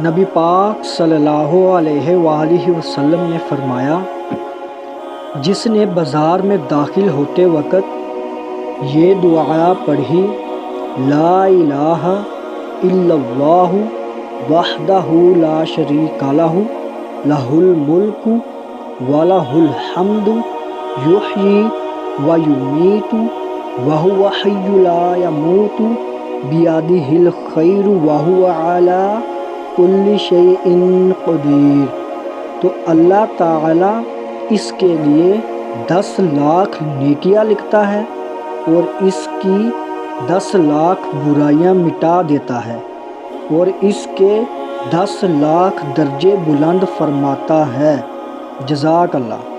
نبی پاک صلی اللہ علیہ وآلہ وسلم نے فرمایا، جس نے بازار میں داخل ہوتے وقت یہ دعا پڑھی، لا الہ الا اللہ وحدہ لا شریک لہ لہ الملک ولہ الحمد یحیی ویمیت وہو حی لا یموت بیدہ الخیر وہو علی کل شیء قدیر، تو اللہ تعالی اس کے لیے 10 لاکھ نیکیاں لکھتا ہے اور اس کی 10 لاکھ برائیاں مٹا دیتا ہے اور اس کے 10 لاکھ درجے بلند فرماتا ہے۔ جزاک اللہ۔